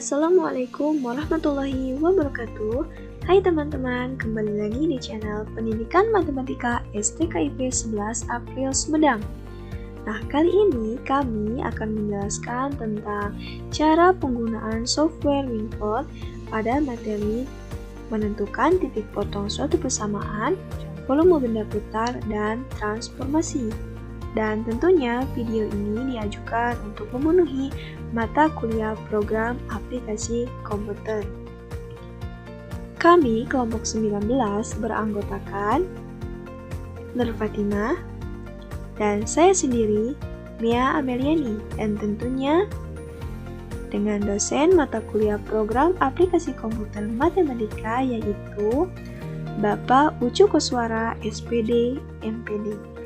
Assalamualaikum warahmatullahi wabarakatuh. Hai teman-teman, kembali lagi di channel Pendidikan Matematika STKIP 11 April Sumedang. Nah, kali ini kami akan menjelaskan tentang cara penggunaan software WinPlot pada materi menentukan titik potong suatu persamaan, volume benda putar, dan transformasi. Dan tentunya video ini diajukan untuk memenuhi mata kuliah program aplikasi komputer. Kami kelompok 19 beranggotakan Nur Fatimah dan saya sendiri, Mia Ameliani, dan tentunya dengan dosen mata kuliah program aplikasi komputer matematika yaitu Bapak Ucu Koswara SPD MPD.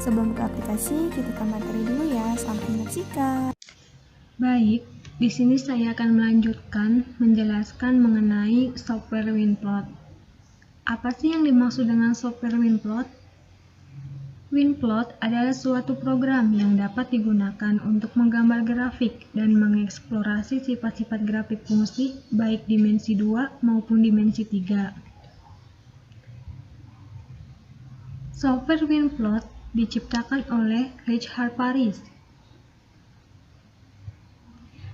Sebelum ke aplikasi, kita ke materi dulu ya. Selamat menyaksikan. Baik, di sini saya akan melanjutkan menjelaskan mengenai software WinPlot. Apa sih yang dimaksud dengan software WinPlot? WinPlot adalah suatu program yang dapat digunakan untuk menggambar grafik dan mengeksplorasi sifat-sifat grafik fungsi baik dimensi 2 maupun dimensi 3. Software WinPlot diciptakan oleh Richard Paris.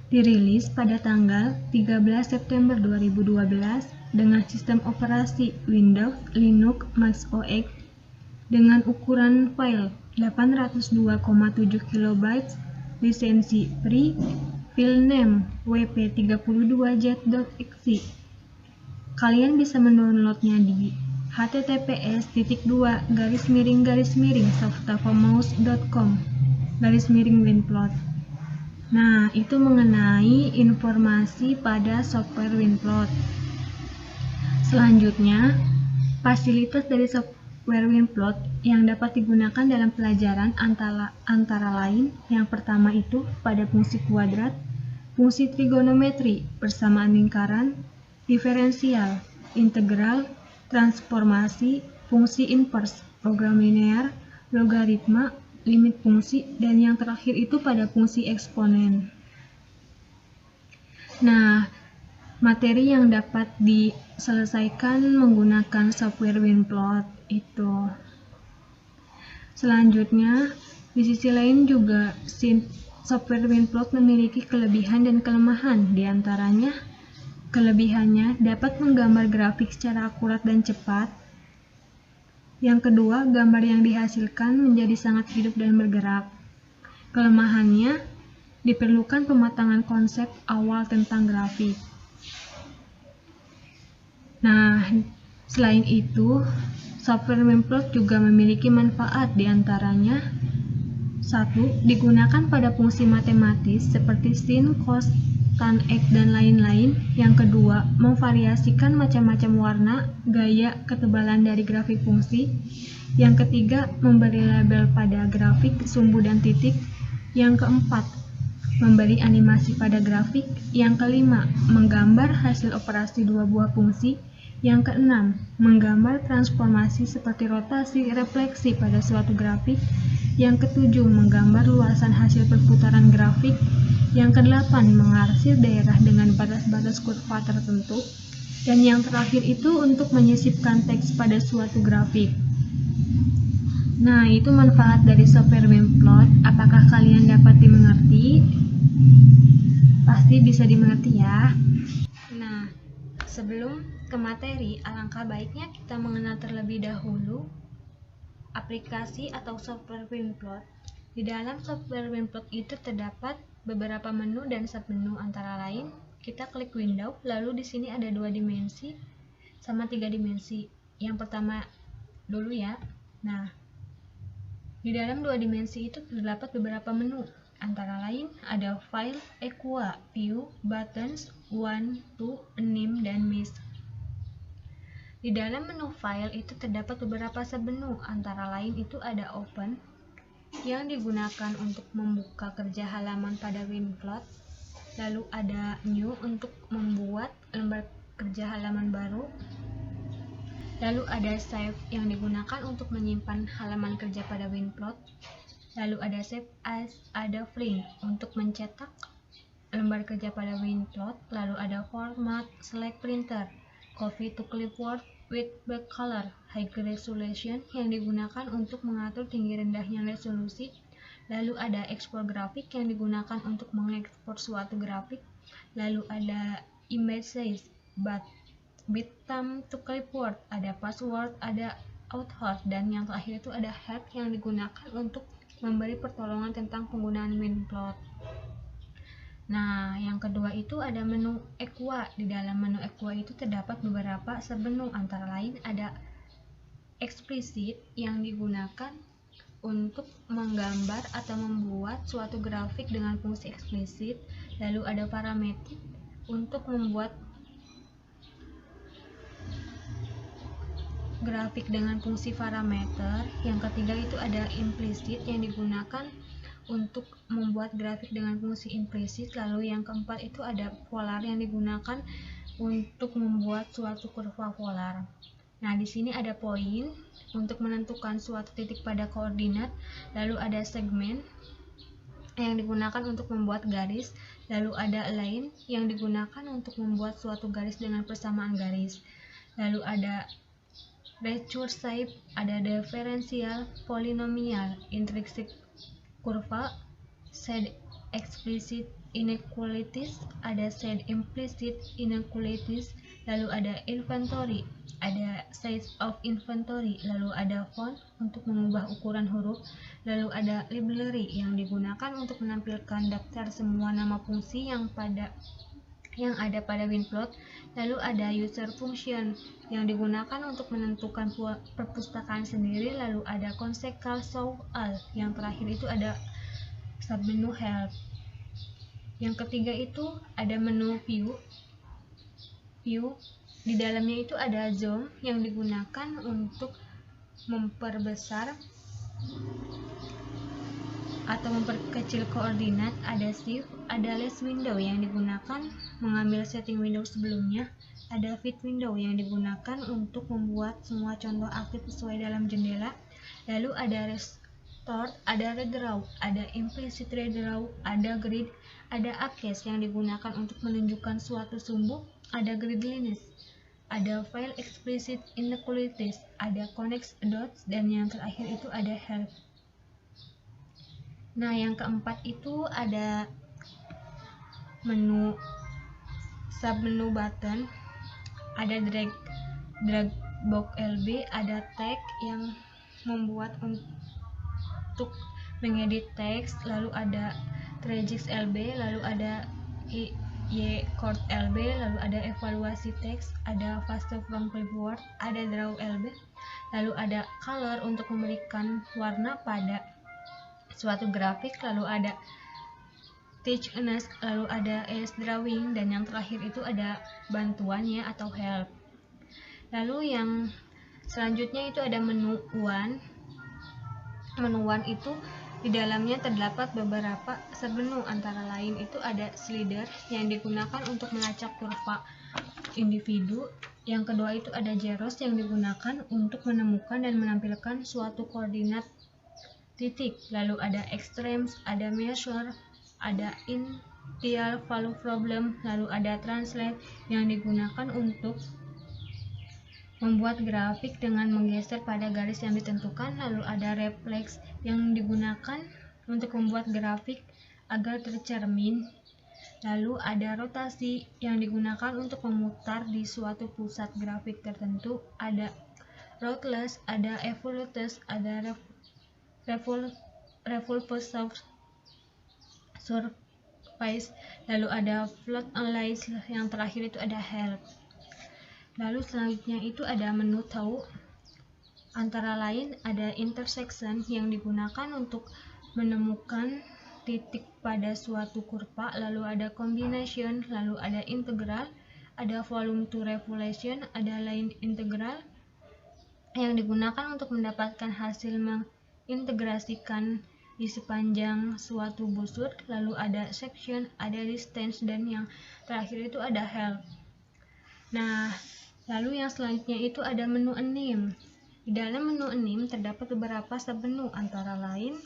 Dirilis pada tanggal 13 September 2012 dengan sistem operasi Windows, Linux, Mac OS dengan ukuran file 802,7 KB, lisensi free, filename wp32jet.exe. Kalian bisa mendownloadnya di https://softavomouse.com/winplot. Nah, itu mengenai informasi pada software WinPlot. Selanjutnya, fasilitas dari software WinPlot yang dapat digunakan dalam pelajaran antara lain yang pertama itu pada fungsi kuadrat, fungsi trigonometri, persamaan lingkaran, diferensial, integral, transformasi, fungsi inverse, program linear, logaritma, limit fungsi, dan yang terakhir itu pada fungsi eksponen. Nah, materi yang dapat diselesaikan menggunakan software WinPlot itu. Selanjutnya, di sisi lain juga software WinPlot memiliki kelebihan dan kelemahan. Di antaranya, kelebihannya dapat menggambar grafik secara akurat dan cepat. Yang kedua, gambar yang dihasilkan menjadi sangat hidup dan bergerak. Kelemahannya, diperlukan pematangan konsep awal tentang grafik. Nah, selain itu, software WinPlot juga memiliki manfaat, di antaranya 1. Digunakan pada fungsi matematis seperti sin, cos, tan, x, dan lain-lain. Yang kedua, memvariasikan macam-macam warna, gaya, ketebalan dari grafik fungsi. Yang ketiga, memberi label pada grafik, sumbu, dan titik. Yang keempat, memberi animasi pada grafik. Yang kelima, menggambar hasil operasi dua buah fungsi. Yang keenam, menggambar transformasi seperti rotasi, refleksi pada suatu grafik. Yang ketujuh, menggambar luasan hasil perputaran grafik. Yang kedelapan, mengarsir daerah dengan batas-batas kurva tertentu. Dan yang terakhir itu untuk menyisipkan teks pada suatu grafik. Nah, itu manfaat dari software WinPlot. Apakah kalian dapat dimengerti? Pasti bisa dimengerti ya. Nah, sebelum ke materi, alangkah baiknya kita mengenal terlebih dahulu aplikasi atau software WinPlot. Di dalam software WinPlot itu terdapat beberapa menu dan submenu, antara lain kita klik window, lalu di sini ada 2 dimensi sama 3 dimensi. Yang pertama dulu ya. Nah, di dalam 2 dimensi itu terdapat beberapa menu, antara lain ada file, equa, view, buttons, one, two, name, dan mesh. Di dalam menu file itu terdapat beberapa submenu, antara lain itu ada open yang digunakan untuk membuka kerja halaman pada WinPlot, lalu ada new untuk membuat lembar kerja halaman baru, lalu ada save yang digunakan untuk menyimpan halaman kerja pada WinPlot, lalu ada save as, ada print untuk mencetak, lembar kerja pada WinPlot, lalu ada format select printer, copy to clipboard with back color, high resolution yang digunakan untuk mengatur tinggi rendahnya resolusi, lalu ada ekspor grafik yang digunakan untuk mengekspor suatu grafik, lalu ada image size, bitmap to clipboard, ada password, ada author, dan yang terakhir itu ada help yang digunakan untuk memberi pertolongan tentang penggunaan WinPlot. Nah, yang kedua itu ada menu Equa. Di dalam menu Equa itu terdapat beberapa submenu, antara lain ada explicit yang digunakan untuk menggambar atau membuat suatu grafik dengan fungsi eksplisit, lalu ada parametric untuk membuat grafik dengan fungsi parameter. Yang ketiga itu ada implicit yang digunakan untuk membuat grafik dengan fungsi implisit, lalu yang keempat itu ada polar yang digunakan untuk membuat suatu kurva polar. Nah, di sini ada poin untuk menentukan suatu titik pada koordinat, lalu ada segmen yang digunakan untuk membuat garis, lalu ada line yang digunakan untuk membuat suatu garis dengan persamaan garis, lalu ada recursive, ada differential, polynomial, intrinsic kurva, set explicit inequalities, ada set implicit inequalities, lalu ada inventory, ada size of inventory, lalu ada font untuk mengubah ukuran huruf, lalu ada library yang digunakan untuk menampilkan daftar semua nama fungsi yang ada pada WinPlot, lalu ada user function yang digunakan untuk menentukan perpustakaan sendiri, lalu ada consequential show all, yang terakhir itu ada submenu help. Yang ketiga itu ada menu view. Di dalamnya itu ada zoom yang digunakan untuk memperbesar atau memperkecil koordinat, ada shift, ada list window yang digunakan mengambil setting window sebelumnya, ada fit window yang digunakan untuk membuat semua contoh aktif sesuai dalam jendela, lalu ada restore, ada redraw, ada implicit redraw, ada grid, ada upcase yang digunakan untuk menunjukkan suatu sumbu, ada grid lines, ada file explicit inequalities, ada connect dots, dan yang terakhir itu ada help. Nah, yang keempat itu ada submenu button, ada drag box LB, ada tag yang membuat untuk mengedit teks, lalu ada regex LB, lalu ada chord LB, lalu ada evaluasi teks, ada faster from clipboard, ada draw LB, lalu ada color untuk memberikan warna pada suatu grafik, lalu ada teachness, lalu ada as drawing, dan yang terakhir itu ada bantuannya atau help. Lalu yang selanjutnya itu ada menu one. Menu one itu di dalamnya terdapat beberapa submenu, antara lain itu ada slider yang digunakan untuk melacak kurva individu. Yang kedua itu ada zeros yang digunakan untuk menemukan dan menampilkan suatu koordinat titik, lalu ada extremes, ada measure, ada initial value problem, lalu ada translate yang digunakan untuk membuat grafik dengan menggeser pada garis yang ditentukan, lalu ada reflex yang digunakan untuk membuat grafik agar tercermin, lalu ada rotasi yang digunakan untuk memutar di suatu pusat grafik tertentu, ada rootless, ada evolutes, ada revolve surface, lalu ada float analyze, yang terakhir itu ada help. Lalu selanjutnya itu ada menu tahu, antara lain ada intersection yang digunakan untuk menemukan titik pada suatu kurva, lalu ada combination, lalu ada integral, ada volume to revolution, ada line integral yang digunakan untuk mendapatkan hasil integrasikan di sepanjang suatu busur, lalu ada section, ada distance, dan yang terakhir itu ada help. Nah, lalu yang selanjutnya itu ada menu anim. Di dalam menu anim terdapat beberapa submenu, antara lain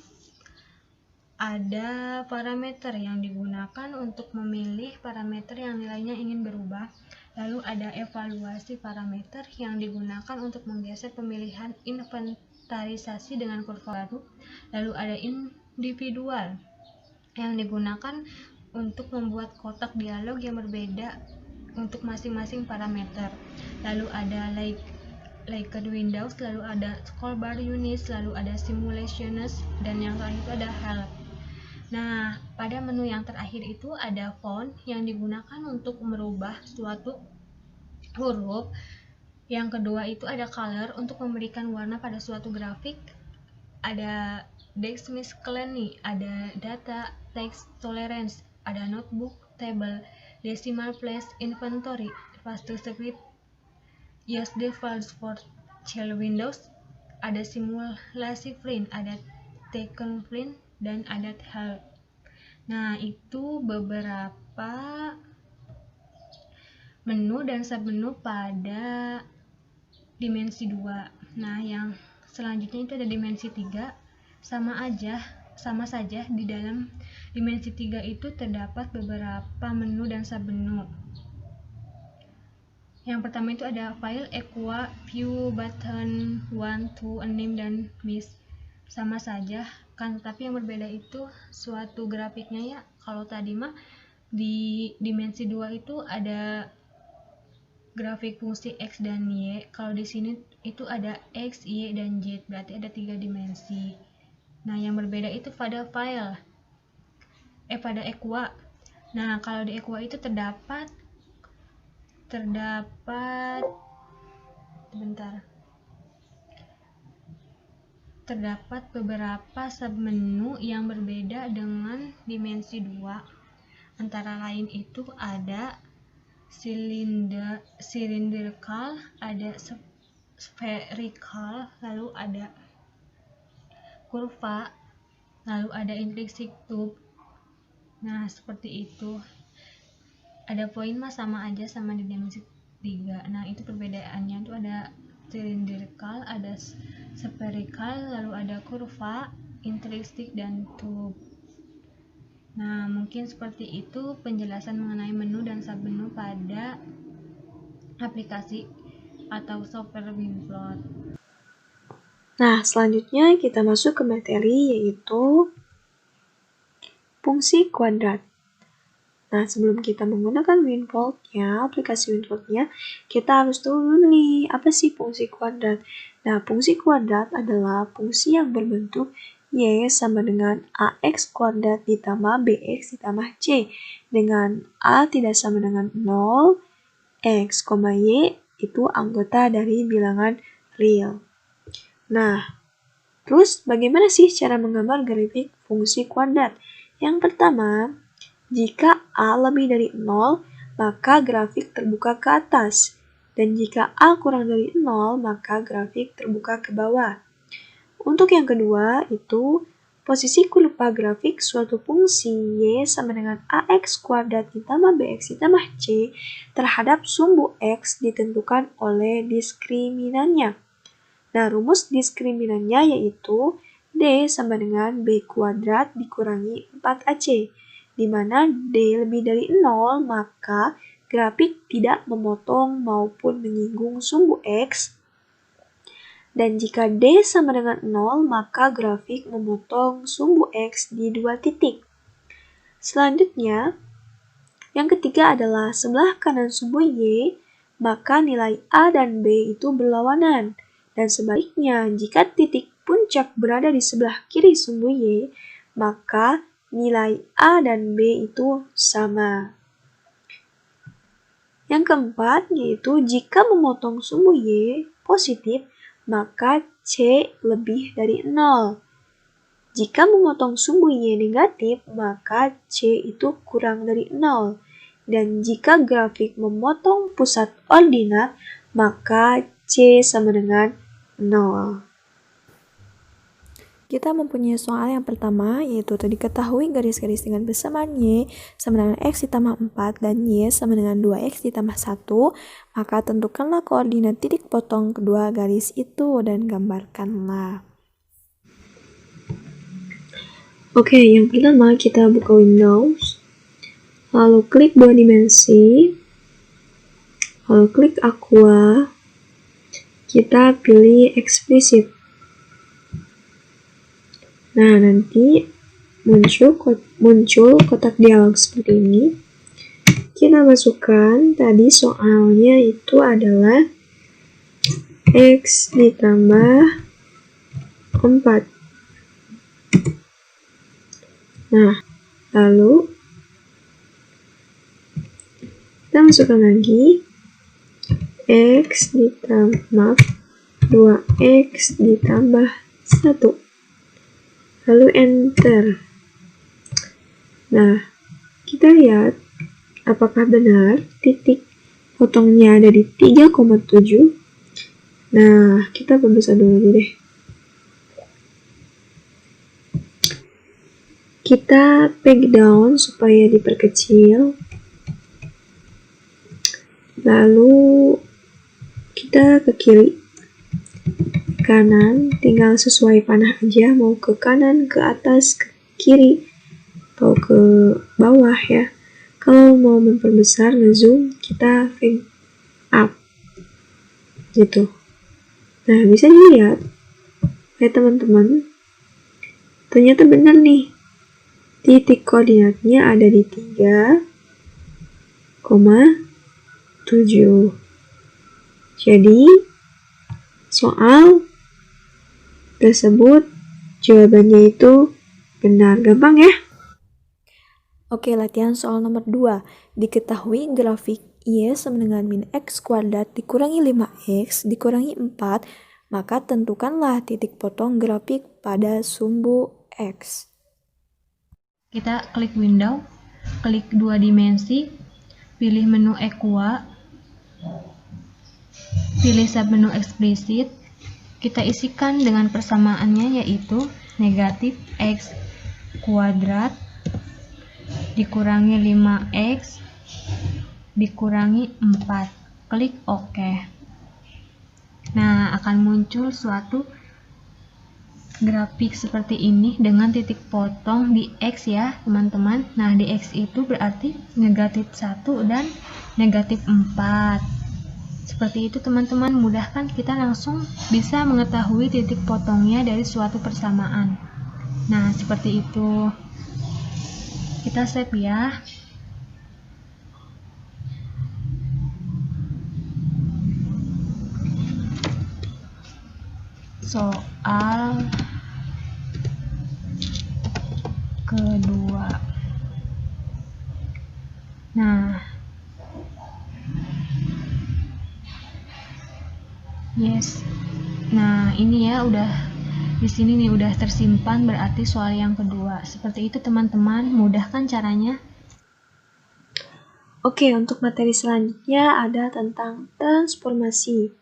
ada parameter yang digunakan untuk memilih parameter yang nilainya ingin berubah. Lalu ada evaluasi parameter yang digunakan untuk menggeser pemilihan inventarisasi dengan kurva baru. Lalu ada individual yang digunakan untuk membuat kotak dialog yang berbeda untuk masing-masing parameter. Lalu ada Likert Windows, lalu ada Scrollbar Units, lalu ada Simulations, dan yang terakhir itu ada Help. Nah, pada menu yang terakhir itu ada font yang digunakan untuk merubah suatu huruf. Yang kedua itu ada color untuk memberikan warna pada suatu grafik. Ada Text Miscellany, ada Data Text Tolerance, ada Notebook Table, Decimal Place Inventory, VastuScript, Use Defaults for Shell Windows, ada Simulasi Print, ada Taken Print, dan ada Help. Nah, itu beberapa menu dan submenu pada dimensi 2. Nah, yang selanjutnya itu ada dimensi 3. Sama saja di dalam dimensi 3 itu terdapat beberapa menu dan submenu. Yang pertama itu ada file, Equa, View, Button, Want, To, Name, dan Miss. Sama saja kan, tapi yang berbeda itu suatu grafiknya ya. Kalau tadi mah di dimensi 2 itu ada grafik fungsi X dan Y. Kalau di sini itu ada X, Y, dan Z, berarti ada 3 dimensi. Nah, yang berbeda itu pada file, pada Equa. Nah, kalau di Equa itu terdapat beberapa submenu yang berbeda dengan dimensi 2. Antara lain itu ada cylindrical, ada spherical, lalu ada kurva, lalu ada intrinsic tube. Nah, seperti itu. Ada poin mah sama aja sama di dimensi 3. Nah, itu perbedaannya itu ada cylindrical, ada spherical, lalu ada kurva, intrinsic, dan tube. Nah, mungkin seperti itu penjelasan mengenai menu dan submenu pada aplikasi atau software WinPlot. Nah, selanjutnya kita masuk ke materi yaitu fungsi kuadrat. Nah, sebelum kita menggunakan WinPlot-nya, aplikasi WinPlot-nya, kita harus tahu dulu nih, apa sih fungsi kuadrat? Nah, fungsi kuadrat adalah fungsi yang berbentuk Y sama dengan AX kuadrat ditambah BX ditambah C, dengan A tidak sama dengan 0, X, Y itu anggota dari bilangan real. Nah, terus bagaimana sih cara menggambar grafik fungsi kuadrat? Yang pertama, jika A lebih dari 0, maka grafik terbuka ke atas. Dan jika A kurang dari 0, maka grafik terbuka ke bawah. Untuk yang kedua, itu posisi kurva grafik suatu fungsi Y sama dengan AX kuadrat ditambah BX ditambah C terhadap sumbu X ditentukan oleh diskriminannya. Nah, rumus diskriminannya yaitu D sama dengan B kuadrat dikurangi 4AC. Di mana D lebih dari 0, maka grafik tidak memotong maupun menyinggung sumbu X. Dan jika D sama dengan 0, maka grafik memotong sumbu X di 2 titik. Selanjutnya, yang ketiga adalah sebelah kanan sumbu Y, maka nilai A dan B itu berlawanan. Dan sebaliknya, jika titik puncak berada di sebelah kiri sumbu Y, maka nilai A dan B itu sama. Yang keempat, yaitu jika memotong sumbu Y positif, maka C lebih dari 0. Jika memotong sumbu Y negatif, maka C itu kurang dari 0. Dan jika grafik memotong pusat ordinat, maka C sama dengan 0. Kita mempunyai soal yang pertama, yaitu diketahui garis-garis dengan bersamaan Y sama dengan X ditambah 4 dan Y sama dengan 2X ditambah 1, maka tentukanlah koordinat titik potong kedua garis itu dan gambarkanlah. Oke, yang pertama kita buka Windows, lalu klik 2 dimensi, lalu klik Aqua, kita pilih Explicit. Nah, nanti muncul kotak dialog seperti ini. Kita masukkan tadi soalnya itu adalah X ditambah 4. Nah, lalu kita masukkan lagi X ditambah 2X ditambah 1. Lalu enter. Nah, kita lihat apakah benar titik potongnya ada di 3,7. Nah, kita perbesar dulu deh. Kita peg down supaya diperkecil. Lalu kita ke kiri, kanan, tinggal sesuai panah aja, mau ke kanan, ke atas, ke kiri, atau ke bawah ya. Kalau mau memperbesar, ngezoom, kita peg up gitu. Nah, bisa dilihat ya teman-teman, ternyata benar nih, titik koordinatnya ada di 3,7. Jadi soal tersebut jawabannya itu benar. Gampang ya? Oke, latihan soal nomor 2. Diketahui grafik Y sama dengan min X kuadrat dikurangi 5X dikurangi 4, maka tentukanlah titik potong grafik pada sumbu X. Kita klik window, klik 2 dimensi, pilih menu Aqua, pilih submenu Explicit. Kita isikan dengan persamaannya, yaitu negatif X kuadrat dikurangi 5X dikurangi 4. Klik OK. Nah, akan muncul suatu grafik seperti ini dengan titik potong di X ya teman-teman. Nah, di X itu berarti negatif 1 dan negatif 4. Seperti itu teman-teman, mudah kan? Kita langsung bisa mengetahui titik potongnya dari suatu persamaan. Nah, seperti itu. Kita save ya. Soal kedua. Nah, yes. Nah, ini ya udah di sini nih udah tersimpan, berarti soal yang kedua. Seperti itu teman-teman, mudah kan caranya? Oke, untuk materi selanjutnya ada tentang transformasi.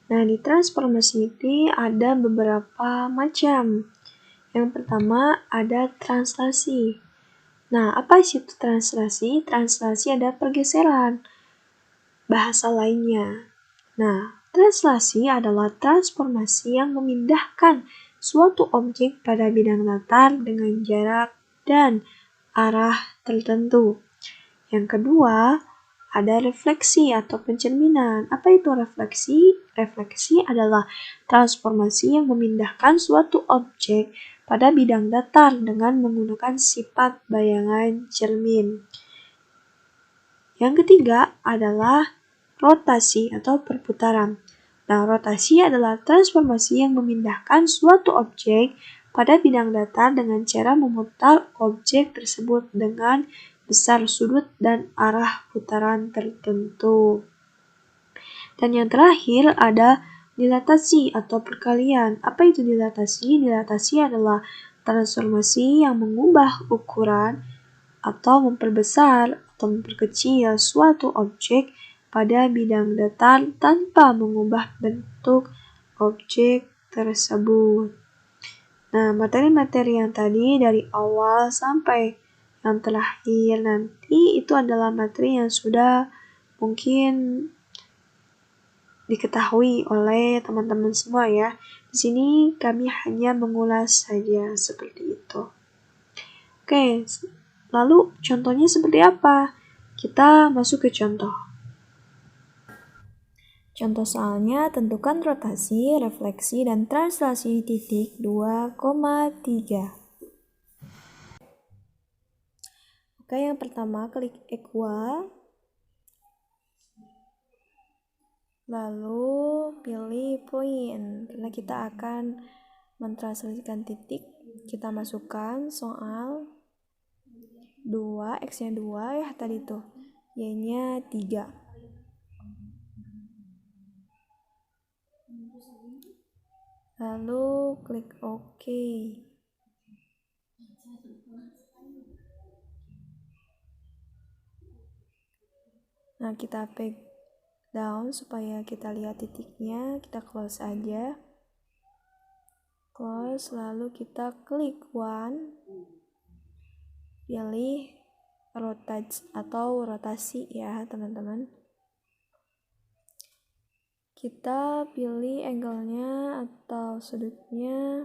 Nah, di transformasi ini ada beberapa macam. Yang pertama ada translasi. Nah, apa sih itu translasi? Translasi ada pergeseran bahasa lainnya. Nah, translasi adalah transformasi yang memindahkan suatu objek pada bidang datar dengan jarak dan arah tertentu. Yang kedua, ada refleksi atau pencerminan. Apa itu refleksi? Refleksi adalah transformasi yang memindahkan suatu objek pada bidang datar dengan menggunakan sifat bayangan cermin. Yang ketiga adalah rotasi atau perputaran. Nah, rotasi adalah transformasi yang memindahkan suatu objek pada bidang datar dengan cara memutar objek tersebut dengan besar sudut dan arah putaran tertentu. Dan yang terakhir ada dilatasi atau perkalian. Apa itu dilatasi? Dilatasi adalah transformasi yang mengubah ukuran atau memperbesar atau memperkecil suatu objek pada bidang datar tanpa mengubah bentuk objek tersebut. Nah, materi-materi yang tadi dari awal sampai yang terakhir nanti itu adalah materi yang sudah mungkin diketahui oleh teman-teman semua ya. Di sini kami hanya mengulas saja seperti itu. Oke, lalu contohnya seperti apa? Kita masuk ke contoh. Contoh soalnya, tentukan rotasi, refleksi, dan translasi titik 2,3. Oke, yang pertama klik equal, lalu pilih poin, karena kita akan mentranslasikan titik. Kita masukkan soal 2, x-nya 2 ya tadi tuh, y-nya 3. Lalu klik OK. Nah, kita peg down supaya kita lihat titiknya. Kita close aja. Close, lalu kita klik one. Pilih rotate atau rotasi ya, teman-teman. Kita pilih angle-nya atau sudutnya.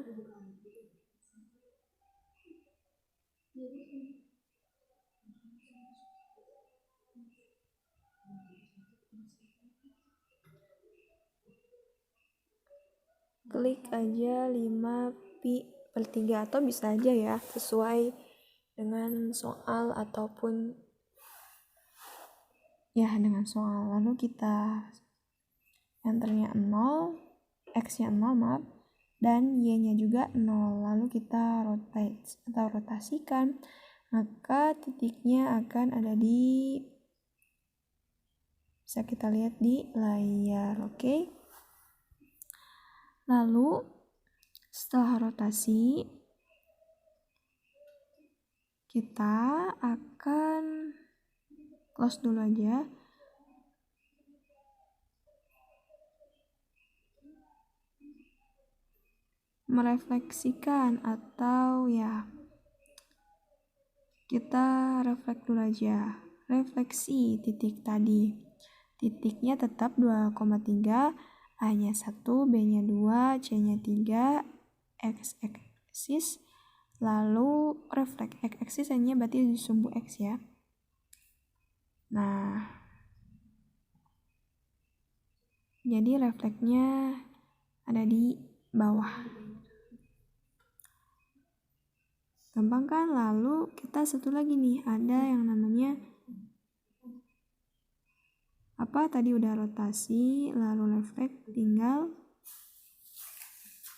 Klik aja 5π/3 atau bisa aja ya, sesuai dengan soal ataupun ya dengan soal. Lalu kita enternya 0, x-nya 0 maaf, dan y-nya juga 0. Lalu kita rotate atau rotasikan, maka titiknya akan ada di, bisa kita lihat di layar. Oke. Lalu setelah rotasi, kita akan close dulu aja. Merefleksikan atau ya kita refleks dulu aja. Refleksi titik tadi. Titiknya tetap 2,3, A-nya 1, B-nya 2, C-nya 3, X-aksis, lalu refleks X-aksis hanya berarti di sumbu X ya. Nah, jadi refleksnya ada di bawah. Gampang kan? Lalu kita satu lagi nih, ada yang namanya apa tadi udah rotasi, lalu refleks, tinggal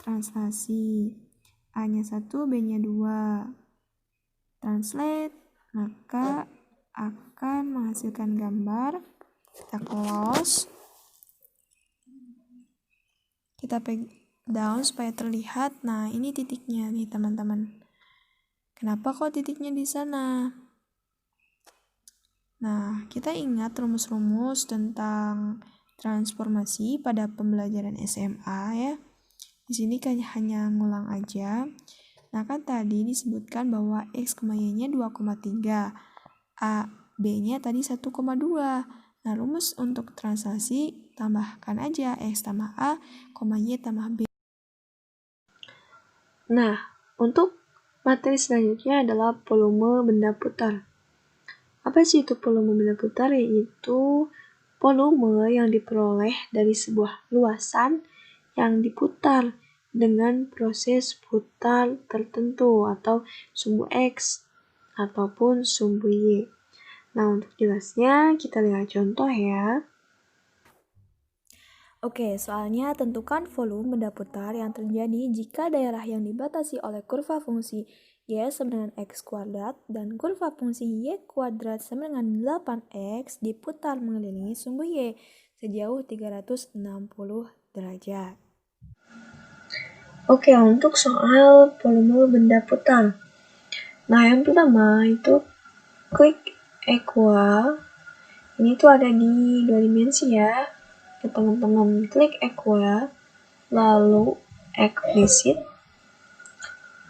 translasi. A-nya 1, B-nya 2. Translate, maka akan menghasilkan gambar. Kita close. Kita peg down supaya terlihat. Nah, ini titiknya nih, teman-teman. Kenapa kok titiknya di sana? Nah, kita ingat rumus-rumus tentang transformasi pada pembelajaran SMA ya. Di sini kan hanya ngulang aja. Nah, kan tadi disebutkan bahwa x, y-nya 2,3. A, B-nya tadi 1,2. Nah, rumus untuk translasi tambahkan aja x tambah A, y tambah B. Nah, untuk materi selanjutnya adalah volume benda putar. Apa sih itu volume benda putar? Yaitu volume yang diperoleh dari sebuah luasan yang diputar dengan proses putar tertentu atau sumbu X ataupun sumbu Y. Nah, untuk jelasnya kita lihat contoh ya. Oke, soalnya tentukan volume benda putar yang terjadi jika daerah yang dibatasi oleh kurva fungsi y sama dengan x kuadrat dan kurva fungsi y kuadrat sama dengan 8x diputar mengelilingi sumbu y sejauh 360 derajat. Oke, untuk soal volume benda putar. Nah, yang pertama itu klik equal. Ini tuh ada di 2 dimensi ya. Teman-teman klik equal, lalu explicit.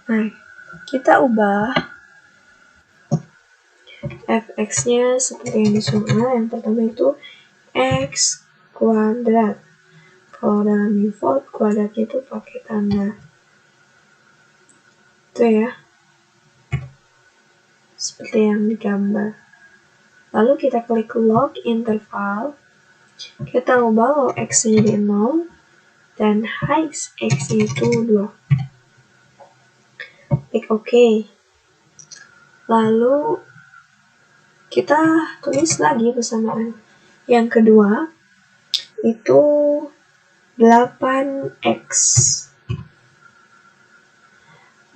Nah, kita ubah fx-nya seperti yang di soal. Yang pertama itu x kuadrat. Kalau dalam default kuadratnya itu pakai tanda. Itu ya. seperti yang digambar. Lalu kita klik log interval, kita ubah low x jadi 0 dan high x itu 2. Klik OK. Lalu kita tulis lagi persamaan. Yang kedua itu 8x.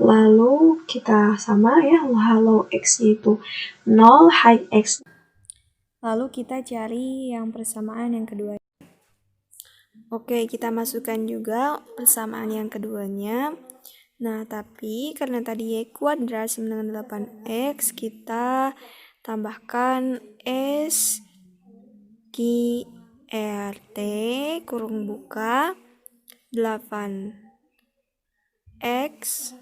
Lalu kita sama ya, low x itu 0, high x. Lalu kita cari yang persamaan yang kedua. Oke, kita masukkan juga persamaan yang keduanya. Nah, tapi karena tadi y kuadrat sama dengan 8x, kita tambahkan s q r t kurung buka 8x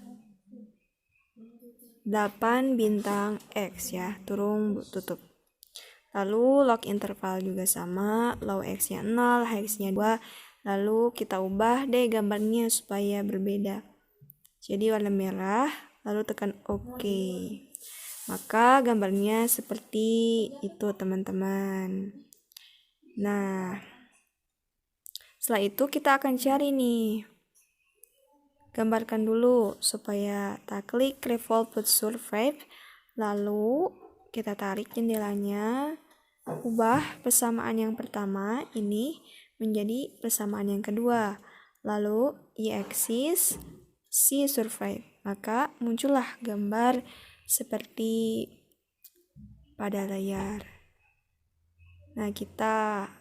8 bintang x ya, turung tutup. Lalu log interval juga sama, low x-nya 0, high x-nya 2. Lalu kita ubah deh gambarnya supaya berbeda. Jadi warna merah, lalu tekan OK. Maka gambarnya seperti itu teman-teman. Nah, setelah itu kita akan cari nih. Gambarkan dulu supaya kita klik revolve with surface. Lalu kita tarik jendelanya, ubah persamaan yang pertama ini menjadi persamaan yang kedua. Lalu y-axis, C surface. Maka muncullah gambar seperti pada layar. Nah, kita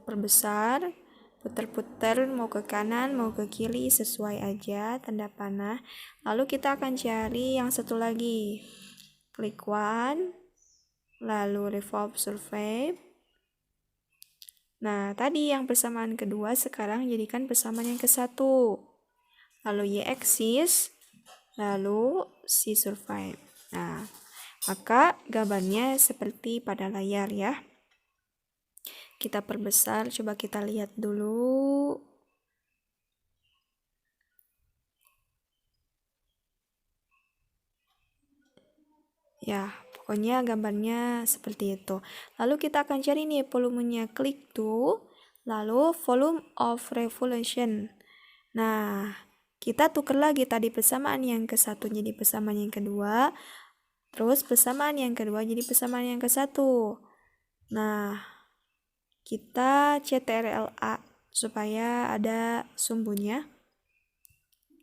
perbesar, putar-putar mau ke kanan, mau ke kiri, sesuai aja tanda panah. Lalu kita akan cari yang satu lagi. Klik one, lalu revolve surface. Nah, tadi yang persamaan kedua sekarang jadikan persamaan yang ke satu. Lalu y-axis, lalu C surface. Nah, maka gambarnya seperti pada layar ya. Kita perbesar, coba kita lihat dulu. Ya, pokoknya gambarnya seperti itu. Lalu kita akan cari nih volumenya, klik to, lalu volume of revolution. Nah, kita tukar lagi tadi persamaan yang ke satu jadi persamaan yang kedua, terus persamaan yang kedua jadi persamaan yang ke satu. Nah, kita CTRL-A supaya ada sumbunya.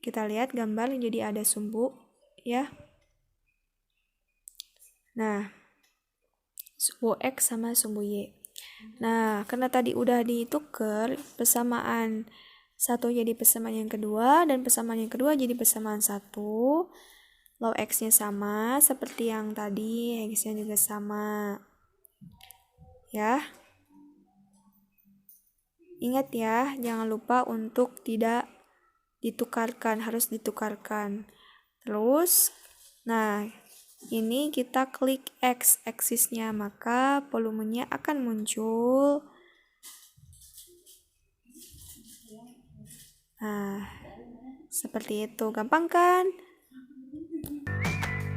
Kita lihat gambar jadi ada sumbu ya. Nah, sumbu X sama sumbu Y. Nah, karena tadi udah ditukar persamaan satu jadi persamaan yang kedua, dan persamaan yang kedua jadi persamaan satu. Low X-nya sama, seperti yang tadi, X-nya juga sama. Ya. Ingat ya, jangan lupa untuk tidak ditukarkan, harus ditukarkan. Terus, nah, ini kita klik X aksisnya, maka volumenya akan muncul. Nah, seperti itu. Gampang kan?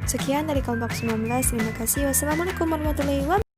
Sekian dari kelompok 19. Terima kasih. Wassalamualaikum warahmatullahi wabarakatuh.